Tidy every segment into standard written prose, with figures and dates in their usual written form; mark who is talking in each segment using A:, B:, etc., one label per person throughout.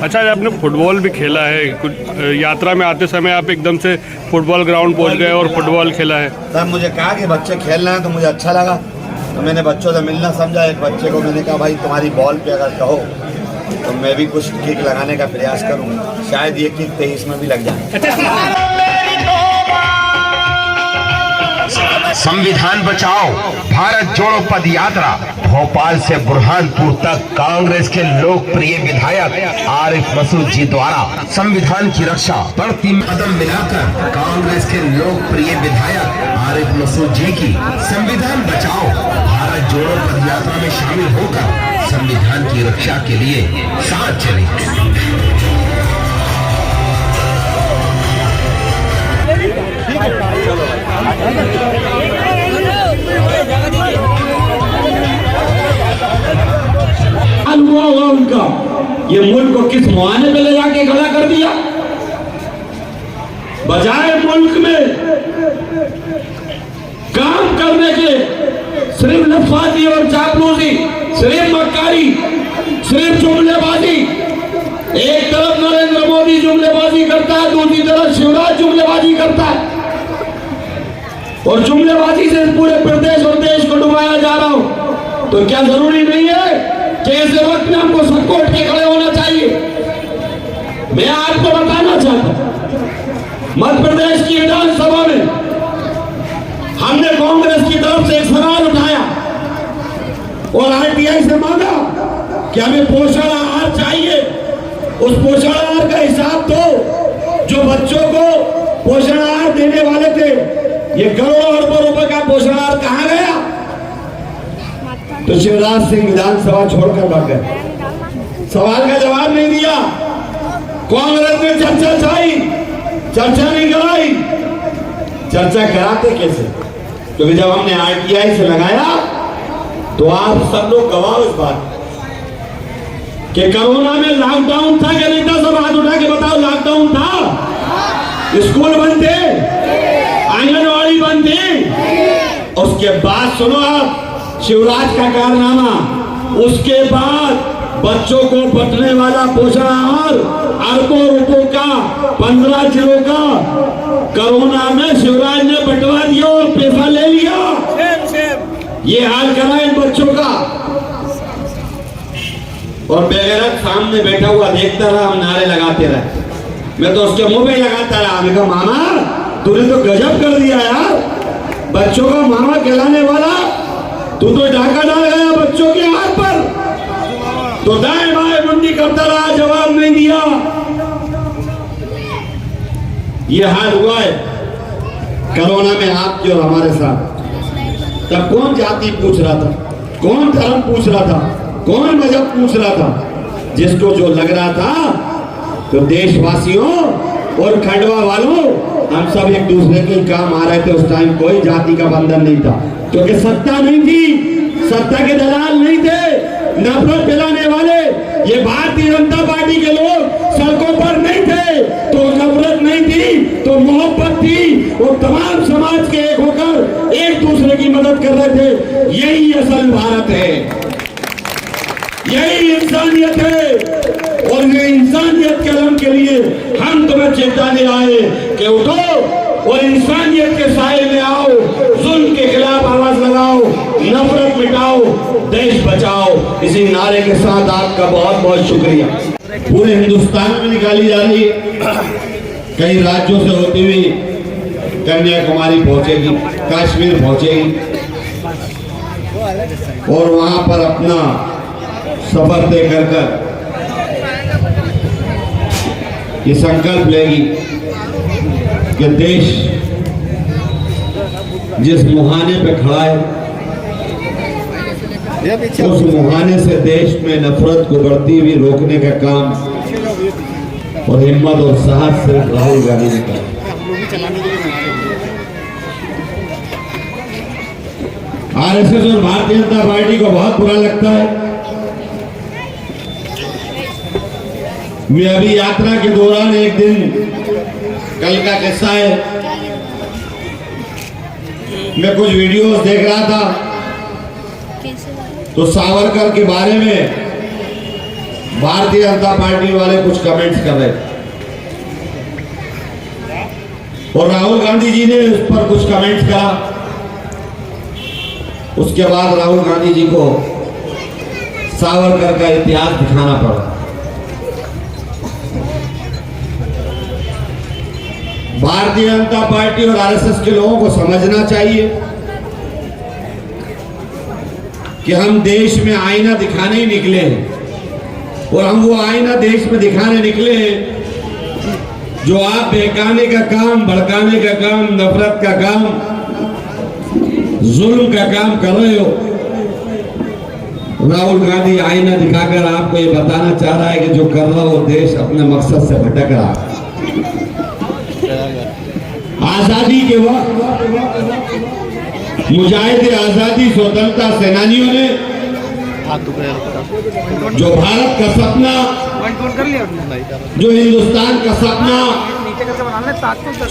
A: अच्छा, आपने फुटबॉल भी खेला है, कुछ यात्रा में आते समय आप एकदम से फुटबॉल ग्राउंड पहुंच गए और फुटबॉल खेला है।
B: तब मुझे कहा कि बच्चे खेल रहे हैं तो मुझे अच्छा लगा, तो मैंने बच्चों से मिलना समझा। एक बच्चे को मैंने कहा भाई तुम्हारी बॉल पे अगर कहो तो मैं भी कुछ किक लगाने का प्रयास करूँ, शायद ये किक 23 में भी लग जाए।
C: संविधान बचाओ भारत जोड़ो पद यात्रा भोपाल से बुरहानपुर तक कांग्रेस के लोकप्रिय विधायक आरिफ मसूद जी द्वारा संविधान की रक्षा बढ़ती कदम मिलाकर कांग्रेस के लोकप्रिय विधायक आरिफ मसूद जी की संविधान बचाओ भारत जोड़ो पद यात्रा में शामिल होकर संविधान की रक्षा के लिए साथ चले।
D: हुआ उनका, ये मुल्क को किस मुआने पे ले जाके खड़ा कर दिया। बजाय मुल्क में काम करने के सिर्फ लफाजी और चापलूसी, सिर्फ मक्कारी, सिर्फ जुमलेबाजी। एक तरफ नरेंद्र मोदी जुमलेबाजी करता है, दूसरी तरफ शिवराज जुमलेबाजी करता है, और जुमलेबाजी से पूरे प्रदेश और देश को डुबाया जा रहा हो। तो क्या जरूरी नहीं है कि ऐसे वक्त में हमको सबको उठ के खड़े होना चाहिए। मैं आपको बताना चाहता हूं, मध्य प्रदेश की विधानसभा में हमने कांग्रेस की तरफ से एक सवाल उठाया और आरटीआई से मांगा कि हमें पोषण आहार चाहिए। उस पोषण आहार का हिसाब दो। जो बच्चों को पोषण आहार देने वाले थे, ये करोड़ों अरबों रुपए का पोषण आहार कहां गया? तो शिवराज सिंह विधानसभा छोड़कर भाग गए, सवाल का जवाब नहीं दिया। कांग्रेस ने चर्चा चाही, चर्चा नहीं कराई। चर्चा कराते कैसे? क्योंकि जब हमने आरटीआई से लगाया तो आप सब लोग गवाह इस बात कि कोरोना में लॉकडाउन था कि नहीं था? सब हाथ उठा के बताओ। लॉकडाउन था, स्कूल बंद थे, आंगनवाड़ी बंद थी। उसके बाद सुनो आप शिवराज का कारनामा, उसके बाद बच्चों को बंटने वाला पोषण आहार अरबों रुपयों का 15 जिलों का कोरोना में शिवराज ने बंटवा दिया और पैसा ले लिया। ये हाल करा इन बच्चों का। और बेगैरत सामने बैठा हुआ देखता रहा, हम नारे लगाते रहे। मैं तो उसके मुंह में लगाता रहा। मैं कहा मामा तूने तो गजब कर दिया यार, बच्चों का मामा कहलाने वाला तू तो डाका डाल गया बच्चों के हाथ पर। तो दाएं बाएं मुंडी करता रहा, जवाब नहीं दिया। ये हाल हुआ है कोरोना में आपके और हमारे साथ। तब कौन जाति पूछ रहा था, कौन धर्म पूछ रहा था, कौन मजहब पूछ रहा था? जिसको जो लग रहा था। तो देशवासियों और खंडवा वालों, हम सब एक दूसरे के काम आ रहे थे। उस टाइम कोई जाति का बंधन नहीं था, क्योंकि सत्ता नहीं थी, सत्ता के दलाल नहीं थे, नफरत फैलाने वाले ये भारतीय जनता पार्टी के लोग सड़कों पर नहीं थे। तो नफरत नहीं थी तो मोहब्बत थी, और तमाम समाज के एक होकर एक दूसरे की मदद कर रहे थे। यही असल भारत है, यही इंसानियत है। और ये इंसानियत के अलम के लिए हम तुम्हें चेताने आए कि उठो और इंसानियत के साए में आओ, जुल्म के खिलाफ आवाज लगाओ, नफरत मिटाओ, देश बचाओ। इसी नारे के साथ आपका बहुत बहुत शुक्रिया। पूरे हिंदुस्तान में निकाली जा रही है, कई राज्यों से होती हुई कन्याकुमारी पहुंचेगी, कश्मीर पहुंचेगी, और वहां पर अपना सफर तय कर ये संकल्प लेगी कि देश जिस मुहाने पे खड़ा है, उस मुहाने से देश में नफरत को बढ़ती हुई रोकने का काम और हिम्मत और साहस सिर्फ राहुल गांधी ने किया। आरएसएस और भारतीय जनता पार्टी को बहुत बुरा लगता है। मैं अभी यात्रा के दौरान एक दिन, कल का किस्सा है, मैं कुछ वीडियोस देख रहा था तो सावरकर के बारे में भारतीय जनता पार्टी वाले कुछ कमेंट्स कर रहे थे और राहुल गांधी जी ने उस पर कुछ कमेंट्स करा। उसके बाद राहुल गांधी जी को सावरकर का इतिहास दिखाना पड़ा। भारतीय जनता पार्टी और आरएसएस के लोगों को समझना चाहिए कि हम देश में आईना दिखाने ही निकले हैं और हम वो आईना देश में दिखाने निकले हैं जो आप बहकाने का काम, भड़काने का काम, नफरत का काम, जुल्म का काम कर रहे हो। राहुल गांधी आईना दिखाकर आपको ये बताना चाह रहा है कि जो कर रहा हो देश अपने मकसद से भटक रहा है। आजादी के वक्त मुजाहिद आजादी स्वतंत्रता सेनानियों ने जो भारत का सपना, जो हिंदुस्तान का सपना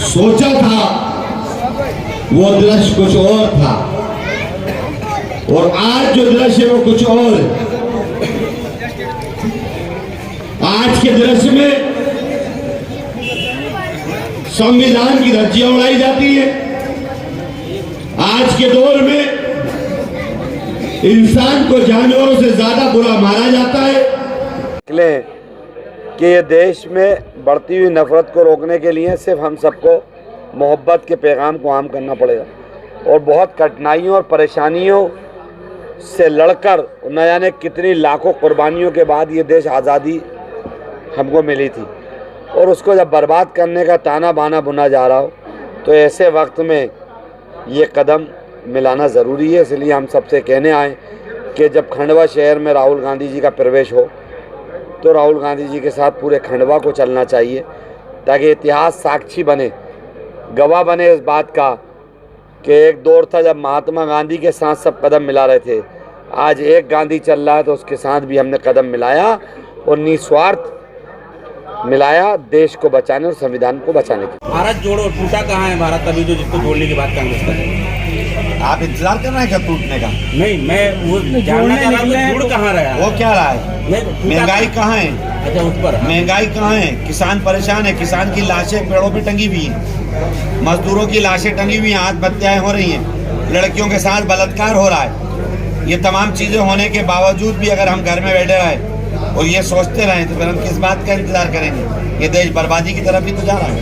D: सोचा था, वो दृश्य कुछ और था और आज जो दृश्य है वो कुछ और है। आज के दृश्य में संविधान की धज्जियां उड़ाई जाती है। आज के दौर में इंसान को जानवरों से ज्यादा बुरा मारा जाता है।
B: कि ये देश में बढ़ती हुई नफरत को रोकने के लिए सिर्फ हम सबको मोहब्बत के पैगाम को आम करना पड़ेगा और बहुत कठिनाइयों और परेशानियों से लड़कर न जाने कितनी लाखों कुर्बानियों के बाद ये देश आज़ादी हमको मिली थी और उसको जब बर्बाद करने का ताना बाना बुना जा रहा हो तो ऐसे वक्त में ये कदम मिलाना ज़रूरी है। इसलिए हम सबसे कहने आए कि जब खंडवा शहर में राहुल गांधी जी का प्रवेश हो तो राहुल गांधी जी के साथ पूरे खंडवा को चलना चाहिए ताकि इतिहास साक्षी बने, गवाह बने इस बात का कि एक दौर था जब महात्मा गांधी के साथ सब कदम मिला रहे थे। आज एक गांधी चल रहा है तो उसके साथ भी हमने कदम मिलाया और निस्वार्थ मिलाया देश को बचाने और संविधान को बचाने के।
E: भारत जोड़ो टूटा कहाँ है भारत अभी जो जिसको जोड़ने की बात कांग्रेस कर रही है?
B: आप इंतजार कर रहे हैं क्या टूटने का?
E: नहीं, मैं वो जानना चाह रहा हूँ जुड़ कहाँ रहा है?
B: वो क्या रहा है? महंगाई कहाँ है?
E: अच्छा, उस पर
B: महंगाई कहाँ है? किसान परेशान है, किसान की लाशें पेड़ों पे टंगी हुई हैं, मजदूरों की लाशें टंगी हुई हैं, आत्महत्याएं हो रही हैं, लड़कियों के साथ बलात्कार हो रहा है। ये तमाम चीज़ें होने के बावजूद भी अगर हम घर में बैठे रहें और ये सोचते रहें तो फिर हम किस बात का इंतजार करेंगे? ये देश बर्बादी की तरफ ही तो जा रहा है।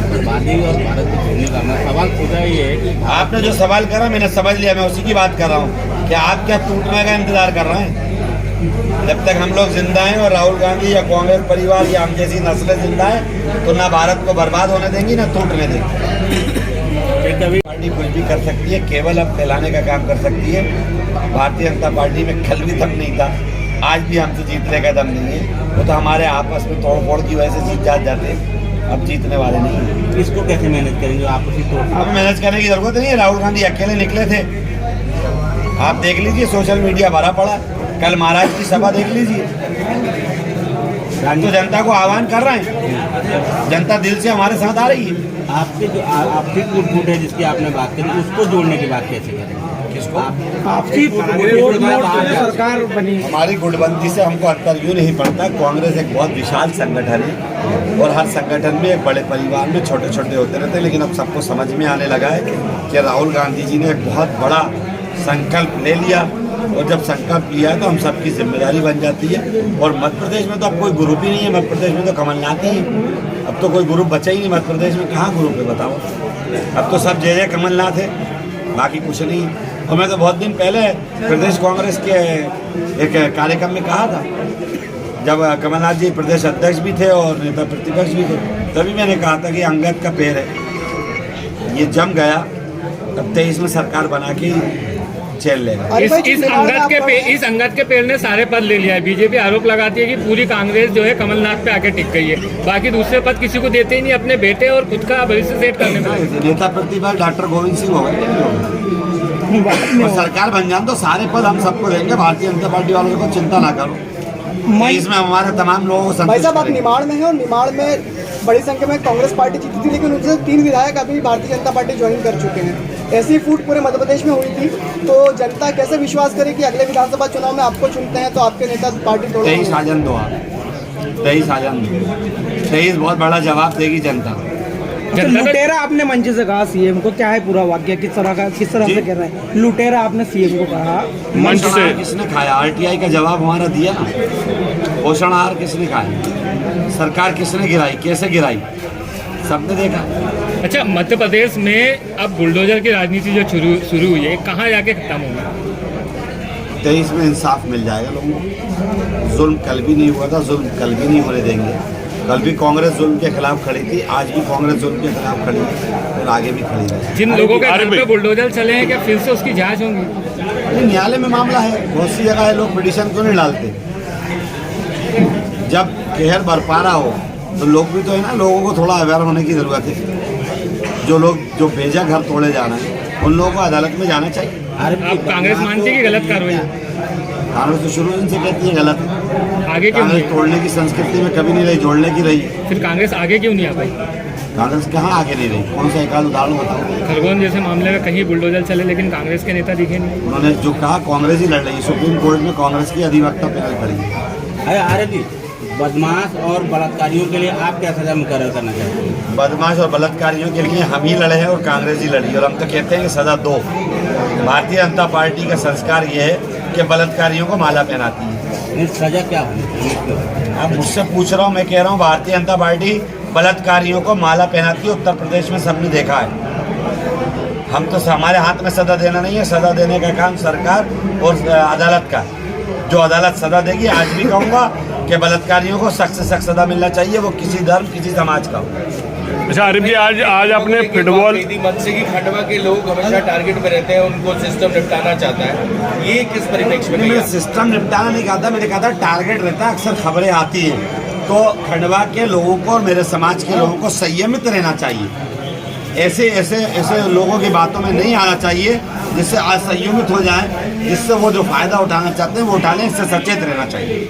E: बर्बादी और भारत को जोड़ने का सवाल खुदा ही है कि
B: आपने जो सवाल करा मैंने समझ लिया, मैं उसी की बात कर रहा हूँ कि आप क्या टूटने का इंतजार कर रहे हैं? जब तक हम लोग जिंदा हैं और राहुल गांधी या कांग्रेस परिवार या हम जैसी नस्लें जिंदा है तो ना भारत को बर्बाद होने देंगी ना टूटने देंगी। पार्टी कुछ भी कर सकती है, केवल अब फैलाने का काम कर सकती है। भारतीय जनता पार्टी में कल भी दम नहीं था, आज भी हमसे जीतने का दम नहीं है। वो तो हमारे आपस में तोड़ फोड़ की वजह से जीत जाते हैं, अब जीतने वाले नहीं हैं।
E: इसको कैसे मैनेज करेंगे आप?
B: अब मैनेज करने की जरूरत नहीं है। राहुल गांधी अकेले निकले थे, आप देख लीजिए सोशल मीडिया भरा पड़ा। कल महाराज की सभा देख लीजिए, तो जनता को आह्वान कर रहे हैं, जनता दिल से हमारे साथ आ रही है।
E: आपके जो आपकी गुट है जिसकी आपने बात करी उसको जोड़ने की बात कैसे करेंगे?
B: किसको?
E: आपकी सरकार बनी,
B: हमारी गुटबंदी से हमको अंतर यूँ नहीं पड़ता। कांग्रेस एक बहुत विशाल संगठन है और हर संगठन में एक बड़े परिवार में छोटे छोटे होते रहते हैं, लेकिन अब सबको समझ में आने लगा है कि राहुल गांधी जी ने एक बहुत बड़ा संकल्प ले लिया और जब संकल्प लिया है तो हम सबकी जिम्मेदारी बन जाती है। और मध्य प्रदेश में तो अब कोई ग्रुप ही नहीं है, मध्य प्रदेश में तो कमलनाथ ही है। अब तो कोई ग्रुप बचा ही नहीं मध्य प्रदेश में, कहाँ ग्रुप है बताओ? अब तो सब जय कमलनाथ है, बाकी कुछ नहीं। और मैं तो बहुत दिन पहले प्रदेश कांग्रेस के एक कार्यक्रम में कहा था, जब कमलनाथ जी प्रदेश अध्यक्ष भी थे और नेता प्रतिपक्ष भी थे, तभी मैंने कहा था कि अंगद का पेड़ है, ये जम गया तब 23 में सरकार बना के चल लेगा।
A: इस अंगद के पेड़ ने सारे पद ले लिया है। बीजेपी आरोप लगाती है कि पूरी कांग्रेस जो है कमलनाथ पे आके टिक गई है, बाकी दूसरे पद किसी को देते ही नहीं, अपने बेटे और खुद का भविष्य सेट करने में।
B: नेता प्रतिपक्ष डॉक्टर गोविंद सिंह हो गए और सरकार बन जाए तो सारे पद हम सबको देंगे। भारतीय जनता पार्टी वालों को चिंता ना करो, इसमें हमारे तमाम लोगों को
F: भाई साहब आप निमाड़ में हैं और निमाड़ में बड़ी संख्या में कांग्रेस पार्टी जीती थी, लेकिन उनसे 3 विधायक अभी भारतीय जनता पार्टी ज्वाइन कर चुके हैं। ऐसी फूट पूरे मध्य प्रदेश में हुई थी, तो जनता कैसे विश्वास करे कि अगले विधानसभा चुनाव में आपको चुनते हैं तो आपके नेता पार्टी तोड़
B: 23 आजन दो आप 23 आजन दो 23 बहुत बड़ा जवाब देगी जनता।
G: लुटेरा आपने मंच से कहा सीएम को, क्या है पूरा वाक्य, किस तरह से कह रहे हैं? लुटेरा आपने सीएम को कहा
B: मंच से। किसने खाया? आरटीआई का जवाब हमारा दिया ना। पोषण आहार किसने खाया? सरकार किसने गिराई? कैसे गिराई? सबने देखा।
A: अच्छा, मध्य प्रदेश में अब बुलडोजर की राजनीति जो शुरू हुई है, कहाँ जाके खत्म होगी?
B: 23 में इंसाफ मिल जाएगा लोगों को। जुल्म कल भी नहीं हुआ था, जुल्म कल भी नहीं होने देंगे। कल भी कांग्रेस जुल्म के खिलाफ खड़ी थी, आज भी कांग्रेस जुल्म के खिलाफ खड़ी है और आगे भी खड़ी है।
A: जिन लोगों के घर पे बुलडोजर चले हैं, क्या फिर से उसकी जांच होगी?
B: न्यायालय में मामला है, बहुत सी जगह है, लोग पिटीशन क्यों नहीं डालते? जब कहर बरपा रहा हो तो लोग भी तो है ना, लोगों को थोड़ा अवेयर होने की जरूरत है। जो भेजा घर तोड़े जाना है, उन लोगों को अदालत में जाना चाहिए।
A: आप कांग्रेस मानते हैं कि गलत कार्रवाई?
B: कांग्रेस तो शुरू से कहती है गलत है।
A: आगे क्यों
B: कांग्रेस
A: नहीं?
B: तोड़ने की संस्कृति में कभी नहीं रही, जोड़ने की रही।
A: फिर कांग्रेस आगे क्यों नहीं आ पाई?
B: कांग्रेस कहाँ आगे नहीं रही? कौन सा एक आध उदाहरण बताओ।
A: खरगोन जैसे मामले में कहीं बुलडोजर चले, लेकिन कांग्रेस के नेता दिखे नहीं।
B: उन्होंने जो कहा, कांग्रेस ही लड़ रही है। सुप्रीम कोर्ट में कांग्रेस की अधिवक्ता पैनल खड़ी है।
E: अरे आर्य जी, बदमाश और बलात्कारियों के लिए आप क्या सजा मुकर्रर करना चाहते हैं?
B: बदमाश और बलात्कारियों के लिए हम ही लड़े हैं और कांग्रेस ही लड़ी, और हम तो कहते हैं कि सजा दो। भारतीय जनता पार्टी का संस्कार ये है कि बलात्कारियों को माला पहनाती है।
E: नहीं, सजा क्या होनी?
B: अब मुझसे पूछ रहा हूँ, मैं कह रहा हूँ भारतीय जनता पार्टी बलात्कारियों को माला पहनाती है। उत्तर प्रदेश में सबने देखा है। हम तो, हमारे हाथ में सजा देना नहीं है, सजा देने का काम सरकार और अदालत का। जो अदालत सजा देगी, आज भी कहूँगा कि बलात्कारियों को सख्त से सख्त सजा मिलना चाहिए, वो किसी धर्म किसी समाज का हो।
H: अच्छा आरिफ जी, आज आपने फुटबॉल
I: मन से कि खंडवा के लोग हमेशा टारगेट में रहते हैं, उनको सिस्टम निपटाना चाहता है, ये किस परिप्रेक्ष्य में?
B: मैंने सिस्टम निपटाना नहीं कहा था, मैंने कहा था टारगेट रहता है। अक्सर खबरें आती हैं, तो खंडवा के लोगों को और मेरे समाज के लोगों को संयमित रहना चाहिए। ऐसे लोगों की बातों में नहीं आना चाहिए जिससे असंयमित हो जाए, जिससे वो जो फायदा उठाना चाहते हैं वो उठा लें। इससे सचेत रहना चाहिए।